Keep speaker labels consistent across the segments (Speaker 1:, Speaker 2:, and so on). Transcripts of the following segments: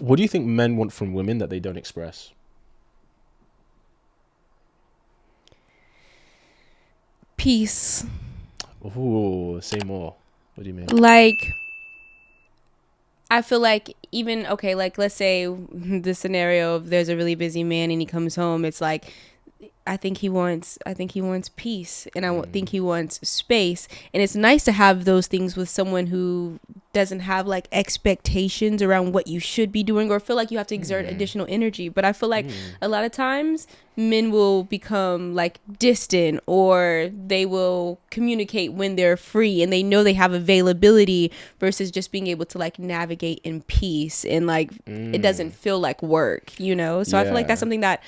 Speaker 1: What do you think men want from women that they don't express?
Speaker 2: Peace.
Speaker 1: Ooh, say more. What do you mean?
Speaker 2: Like, I feel like even, okay, like let's say the scenario of there's a really busy man and he comes home, it's like I think he wants peace, and think he wants space, and it's nice to have those things with someone who doesn't have like expectations around what you should be doing or feel like you have to exert additional energy. But I feel like a lot of times men will become like distant, or they will communicate when they're free and they know they have availability versus just being able to like navigate in peace, and like it doesn't feel like work, you know? So I feel like that's something that,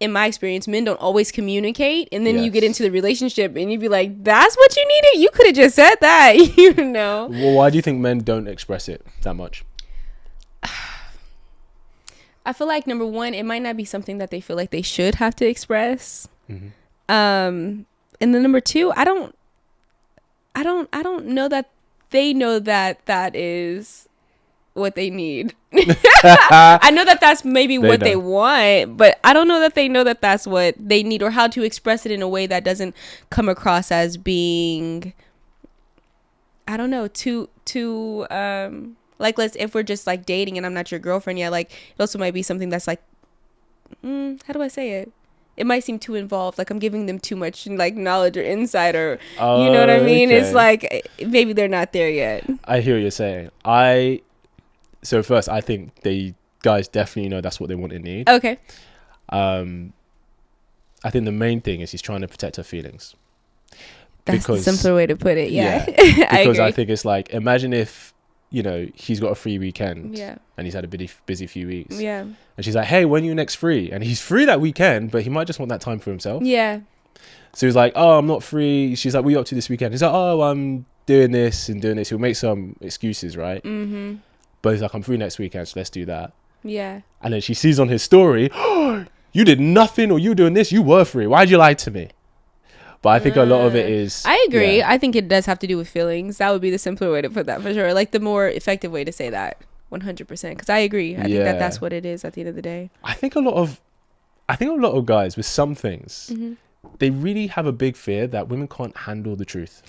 Speaker 2: in my experience, men don't always communicate, and then you get into the relationship and you'd be like, that's what you needed? You could have just said that. You know?
Speaker 1: Well, why do you think men don't express it that much?
Speaker 2: I feel like, number one, it might not be something that they feel like they should have to express.
Speaker 1: Mm-hmm.
Speaker 2: And then number two, I don't know that they know that that is what they need. I know that that's maybe what they want, but I don't know that they know that that's what they need, or how to express it in a way that doesn't come across as being, I don't know, too like, if we're just like dating and I'm not your girlfriend yet, like it also might be something that's like, how do I say it? It might seem too involved, like I'm giving them too much like knowledge or insight, or you know what I mean? Okay. It's like maybe they're not there yet.
Speaker 1: I hear what you're saying. So first, I think guys definitely know that's what they want and need.
Speaker 2: Okay.
Speaker 1: I think the main thing is he's trying to protect her feelings.
Speaker 2: That's the simpler way to put it. Yeah.
Speaker 1: Because I think it's like, imagine if, you know, he's got a free weekend.
Speaker 2: Yeah.
Speaker 1: And he's had a busy few weeks.
Speaker 2: Yeah.
Speaker 1: And she's like, hey, when are you next free? And he's free that weekend, but he might just want that time for himself.
Speaker 2: Yeah.
Speaker 1: So he's like, oh, I'm not free. She's like, what are you up to this weekend? He's like, oh, I'm doing this and doing this. He'll make some excuses, right?
Speaker 2: Mm-hmm.
Speaker 1: But he's like, I'm free next weekend, so let's do that.
Speaker 2: Yeah.
Speaker 1: And then she sees on his story, oh, you did nothing, or you doing this, you were free. Why'd you lie to me? But I think a lot of it is...
Speaker 2: I agree. Yeah. I think it does have to do with feelings. That would be the simpler way to put that, for sure. Like the more effective way to say that, 100%. Because I agree. I think that's what it is at the end of the day.
Speaker 1: I think a lot of guys with some things, they really have a big fear that women can't handle the truth.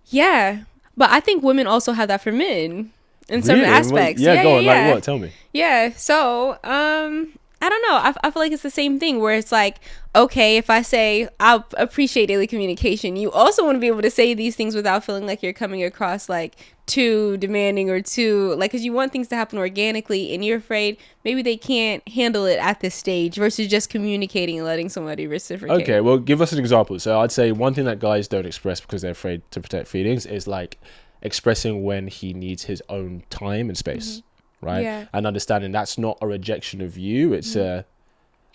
Speaker 2: Yeah. But I think women also have that for men. In certain aspects.
Speaker 1: Go on. Yeah. Like what? Tell me.
Speaker 2: Yeah. So, I don't know. I feel like it's the same thing where it's like, okay, if I say I appreciate daily communication, you also want to be able to say these things without feeling like you're coming across like too demanding or too, like, because you want things to happen organically and you're afraid maybe they can't handle it at this stage versus just communicating and letting somebody reciprocate.
Speaker 1: Okay, well, give us an example. So I'd say one thing that guys don't express because they're afraid to protect feelings is like expressing when he needs his own time and space, right? Yeah. And understanding that's not a rejection of you. It's a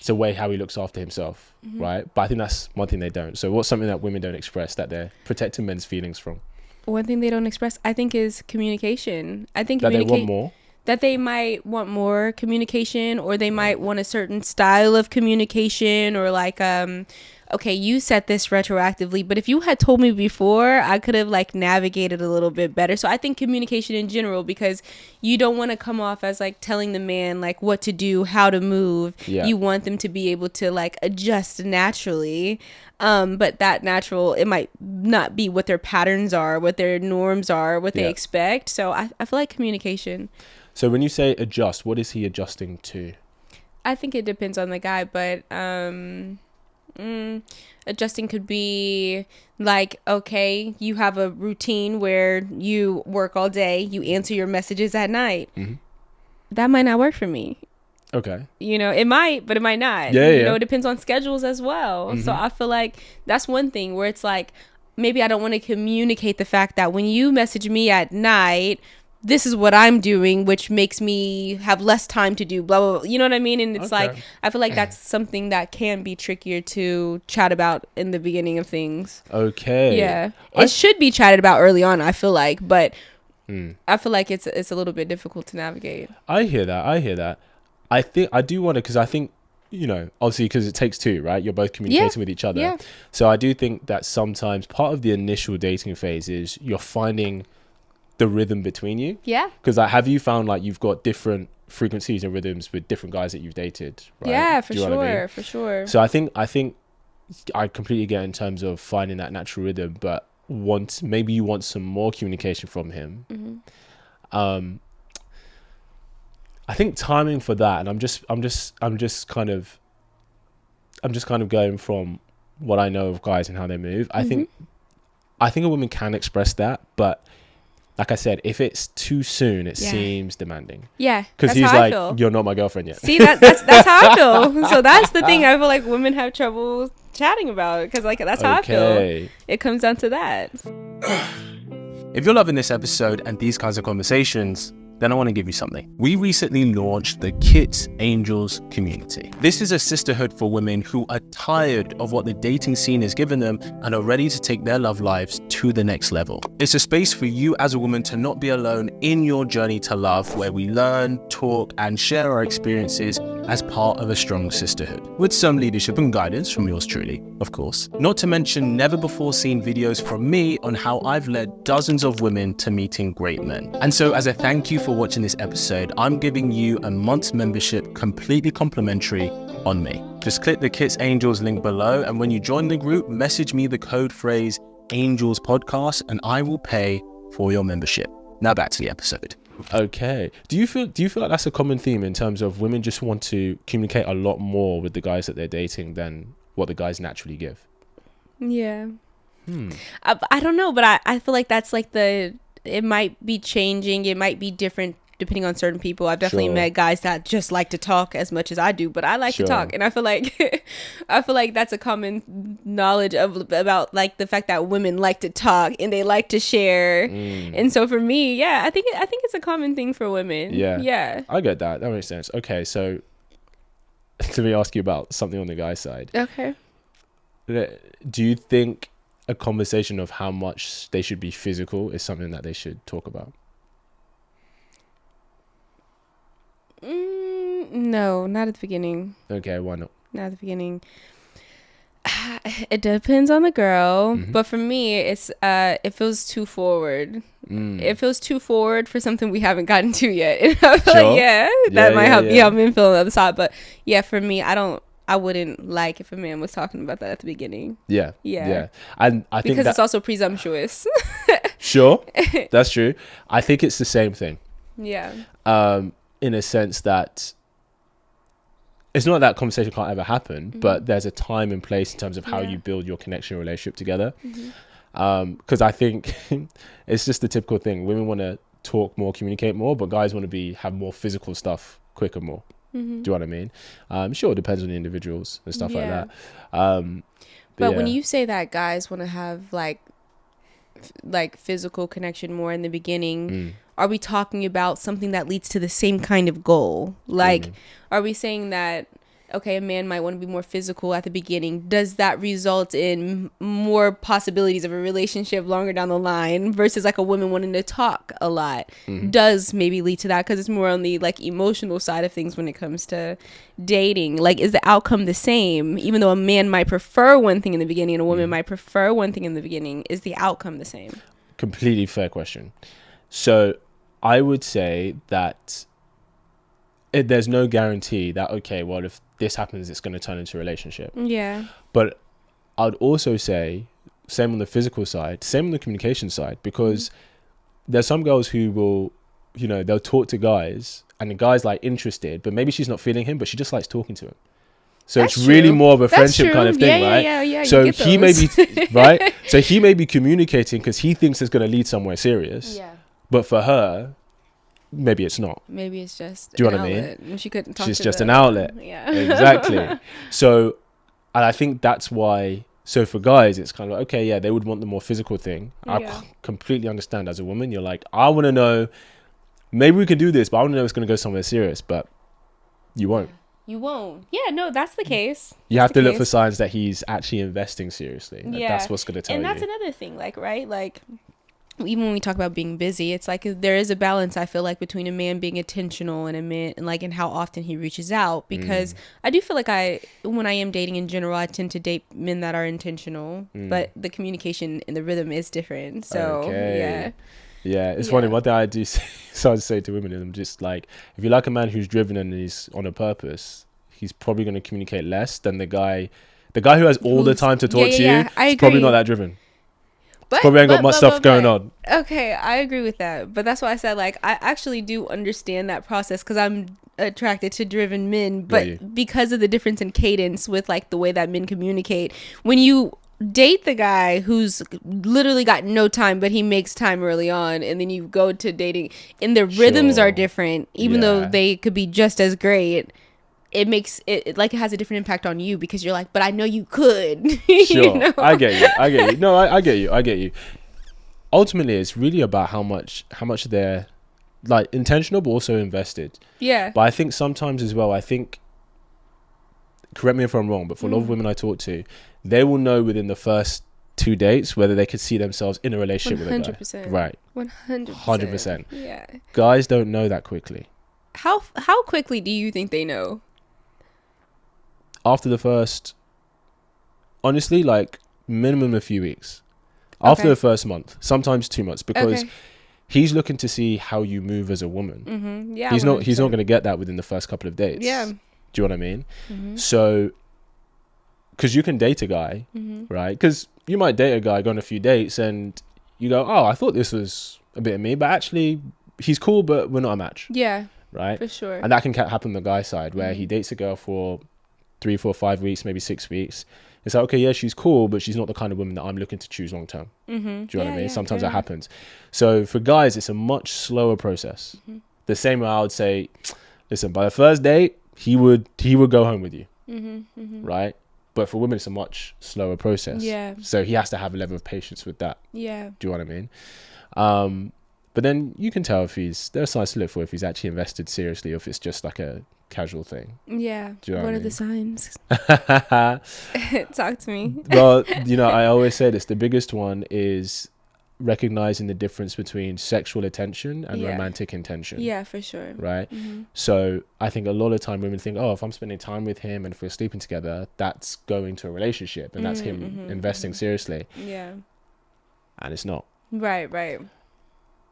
Speaker 1: way how he looks after himself, right? But I think that's one thing they don't. So what's something that women don't express that they're protecting men's feelings from?
Speaker 2: One thing they don't express, I think, is communication. I think
Speaker 1: that they want more.
Speaker 2: That they might want more communication, or they might want a certain style of communication, or like, okay, you said this retroactively, but if you had told me before, I could have like navigated a little bit better. So I think communication in general, because you don't want to come off as like telling the man like what to do, how to move. Yeah. You want them to be able to like adjust naturally. But that natural, it might not be what their patterns are, what their norms are, what they expect. So I feel like communication.
Speaker 1: So when you say adjust, what is he adjusting to?
Speaker 2: I think it depends on the guy, but adjusting could be like, okay, you have a routine where you work all day, you answer your messages at night. That might not work for me.
Speaker 1: Okay.
Speaker 2: You know, it might, but it might not.
Speaker 1: Yeah,
Speaker 2: you know, it depends on schedules as well. So I feel like that's one thing where it's like, maybe I don't want to communicate the fact that when you message me at night, this is what I'm doing, which makes me have less time to do blah, blah, blah. You know what I mean? And it's like, I feel like that's something that can be trickier to chat about in the beginning of things.
Speaker 1: Okay.
Speaker 2: Yeah. It should be chatted about early on, I feel like, but I feel like it's a little bit difficult to navigate.
Speaker 1: I hear that. I think I do want to, because I think, you know, obviously because it takes two, right? You're both communicating with each other. Yeah. So I do think that sometimes part of the initial dating phase is you're finding the rhythm between you. Yeah. Because like, have you found like you've got different frequencies and rhythms with different guys that you've dated, right?
Speaker 2: Yeah, for sure, for sure.
Speaker 1: So I think I completely get in terms of finding that natural rhythm, but maybe you want some more communication from him. I think timing for that, and I'm just kind of going from what I know of guys and how they move. I think a woman can express that, but like I said, if it's too soon, it seems demanding.
Speaker 2: Yeah,
Speaker 1: because he's like, you're not my girlfriend yet.
Speaker 2: See, that's how I feel. So that's the thing. I feel like women have trouble chatting about, because like that's how I feel. It comes down to that.
Speaker 1: If you're loving this episode and these kinds of conversations, then I want to give you something. We recently launched the Kits Angels community. This is a sisterhood for women who are tired of what the dating scene has given them and are ready to take their love lives to the next level. It's a space for you as a woman to not be alone in your journey to love, where we learn, talk, and share our experiences as part of a strong sisterhood, with some leadership and guidance from yours truly, of course. Not to mention never before seen videos from me on how I've led dozens of women to meeting great men. And so as a thank you for watching this episode, I'm giving you a month's membership completely complimentary on me. Just click the Kits Angels link below, and when you join the group, message me the code phrase Angels Podcast and I will pay for your membership. Now back to the episode. Okay. Do you feel like that's a common theme in terms of women just want to communicate a lot more with the guys that they're dating than what the guys naturally give?
Speaker 2: Yeah. I don't know, but I feel like that's like it might be changing. It might be different depending on certain people. I've definitely met guys that just like to talk as much as I do, but I like to talk, and I feel like that's a common knowledge about like the fact that women like to talk and they like to share. And so for me, I think it's a common thing for women. Yeah,
Speaker 1: I get that. That makes sense. Okay, so let me ask you about something on the guy side.
Speaker 2: Okay.
Speaker 1: Do you think a conversation of how much they should be physical is something that they should talk about?
Speaker 2: No, not at the beginning.
Speaker 1: Okay, why not?
Speaker 2: Not at the beginning. It depends on the girl, but for me, it feels too forward. It feels too forward for something we haven't gotten to yet. And I feel like that might help me feel on the other side. But yeah, for me, I wouldn't like if a man was talking about that at the beginning. Yeah. And I think because it's also presumptuous.
Speaker 1: Sure, that's true. I think it's the same thing.
Speaker 2: Yeah.
Speaker 1: In a sense that it's not that conversation can't ever happen, but there's a time and place in terms of how you build your connection relationship together. Because I think it's just the typical thing. Women want to talk more, communicate more, but guys want to have more physical stuff quicker more. Do you know what I mean? Sure, it depends on the individuals and stuff like that.
Speaker 2: But when you say that guys want to have like physical connection more in the beginning, are we talking about something that leads to the same kind of goal? Like, are we saying that, okay, a man might want to be more physical at the beginning? Does that result in more possibilities of a relationship longer down the line versus like a woman wanting to talk a lot? Does maybe lead to that because it's more on the like emotional side of things when it comes to dating. Like, is the outcome the same? Even though a man might prefer one thing in the beginning and a woman might prefer one thing in the beginning, is the outcome the same?
Speaker 1: Completely fair question. So I would say that there's no guarantee that, okay, well, if this happens, it's going to turn into a relationship.
Speaker 2: Yeah.
Speaker 1: But I'd also say, same on the physical side, same on the communication side, because there's some girls who will, they'll talk to guys and the guy's like interested, but maybe she's not feeling him, but she just likes talking to him. So that's it's really more of a friendship kind of thing, right?
Speaker 2: Yeah.
Speaker 1: So he may be, right? So he may be communicating because he thinks it's going to lead somewhere serious.
Speaker 2: Yeah.
Speaker 1: But for her, maybe it's not.
Speaker 2: Maybe it's just
Speaker 1: Do you know what I mean?
Speaker 2: And she couldn't talk
Speaker 1: She's
Speaker 2: to
Speaker 1: just an outlet.
Speaker 2: Yeah.
Speaker 1: Exactly. So, and I think that's why, so for guys, it's kind of like, okay, yeah, they would want the more physical thing. I completely understand as a woman. You're like, I want to know, maybe we can do this, but I want to know it's going to go somewhere serious, but you won't.
Speaker 2: You won't. Yeah, no, that's the case.
Speaker 1: You have to look for signs that he's actually investing seriously. Yeah. That's what's going to tell you.
Speaker 2: And that's another thing, like, right? Like, even when we talk about being busy, it's like there is a balance, I feel like, between a man being intentional and a man and how often he reaches out, because I do feel like when I am dating in general, I tend to date men that are intentional, but the communication and the rhythm is different. So
Speaker 1: Yeah, it's funny. One thing I do say to women is, I'm just like, if you like a man who's driven and he's on a purpose, he's probably going to communicate less than the guy who has all the time to talk to you. He's probably not that driven. Probably ain't got much stuff going on.
Speaker 2: Okay, I agree with that. But that's why I said, like, I actually do understand that process because I'm attracted to driven men. But because of the difference in cadence with, like, the way that men communicate, when you date the guy who's literally got no time, but he makes time early on, and then you go to dating, and the rhythms are different, even though they could be just as great. It makes it like it has a different impact on you because you're like, but I know you could.
Speaker 1: Sure.
Speaker 2: You know?
Speaker 1: I get you. No, I get you. Ultimately, it's really about how much they're like intentional, but also invested.
Speaker 2: Yeah.
Speaker 1: But I think sometimes as well, correct me if I'm wrong, but for a lot of women I talk to, they will know within the first 2 dates whether they could see themselves in a relationship 100%. With a guy. Right. 100%.
Speaker 2: Yeah.
Speaker 1: Guys don't know that quickly.
Speaker 2: How quickly do you think they know?
Speaker 1: After the first, honestly, like minimum a few weeks. After the first month, sometimes 2 months, because he's looking to see how you move as a woman.
Speaker 2: Mm-hmm. Yeah,
Speaker 1: he's not going to get that within the first couple of dates.
Speaker 2: Yeah.
Speaker 1: Do you know what I mean?
Speaker 2: Mm-hmm.
Speaker 1: So, because you can date a guy, right? Because you might date a guy, go on a few dates, and you go, "Oh, I thought this was a bit of me, but actually, he's cool, but we're not a match."
Speaker 2: Yeah.
Speaker 1: Right.
Speaker 2: For sure.
Speaker 1: And that can happen on the guy side, where he dates a girl for 3, 4, 5 weeks, maybe 6 weeks. It's like, okay, yeah, she's cool, but she's not the kind of woman that I'm looking to choose long term. Mm-hmm. Do you know what I mean? Sometimes that happens. So for guys, it's a much slower process. Mm-hmm. The same way I would say, listen, by the first date, he would go home with you, right? But for women, it's a much slower process. Yeah. So he has to have a level of patience with that. Yeah. Do you know what I mean? But then you can tell there are signs to look for if he's actually invested seriously, or if it's just like a casual thing.
Speaker 2: Yeah. Do you know what are the signs? Talk to me.
Speaker 1: Well, I always say this. The biggest one is recognizing the difference between sexual attention and romantic intention. Yeah, for sure. Right? Mm-hmm. So I think a lot of time women think, oh, if I'm spending time with him and if we're sleeping together, that's going to a relationship and that's him investing seriously. Yeah. And it's not. Right.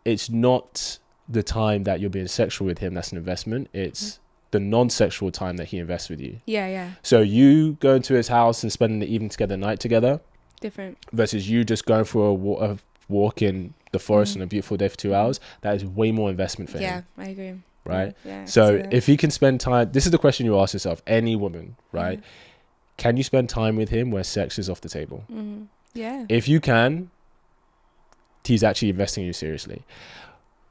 Speaker 1: It's not the time that you're being sexual with him that's an investment. It's the non-sexual time that he invests with you. Yeah. So you going to his house and spending the evening together, night together. Different. Versus you just going for a walk in the forest on a beautiful day for 2 hours. That is way more investment for him. Yeah, I agree. Right? Yeah, so if he can spend time... This is the question you ask yourself. Any woman, right? Can you spend time with him where sex is off the table? Mm-hmm. Yeah. If you can... he's actually investing in you seriously.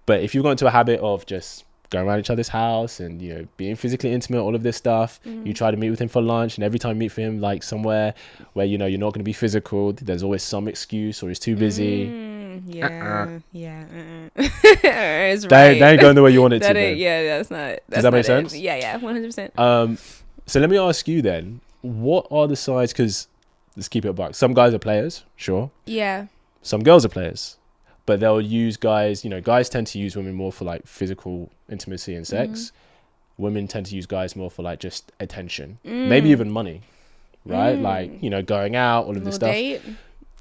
Speaker 1: But if you got into a habit of just going around each other's house and being physically intimate, all of this stuff, you try to meet with him for lunch, and every time you meet for him like somewhere where you're not going to be physical, there's always some excuse, or he's too busy. It's right. That ain't going the way you want it to.
Speaker 2: That's not. Does that make sense? Yeah, 100%.
Speaker 1: So let me ask you then, what are the signs? Because let's keep it a buck. Some guys are players, sure. Yeah. Some girls are players. But they'll use guys, guys tend to use women more for like physical intimacy and sex. Women tend to use guys more for like just attention, maybe even money, right? Like, going out, all of this stuff. Date?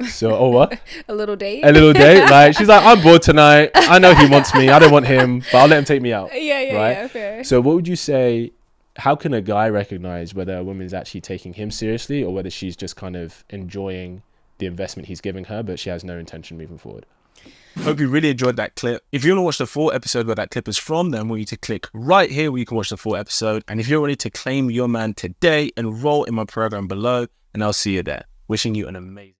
Speaker 1: So, what? A little date. Like, she's like, I'm bored tonight. I know he wants me. I don't want him, but I'll let him take me out. Yeah, fair. So what would you say, how can a guy recognize whether a woman's actually taking him seriously or whether she's just kind of enjoying the investment he's giving her, but she has no intention moving forward?
Speaker 3: Hope you really enjoyed that clip. If you want to watch the full episode where that clip is from, then I want you to click right here where you can watch the full episode. And if you're ready to claim your man today, enroll in my program below, and I'll see you there. Wishing you an amazing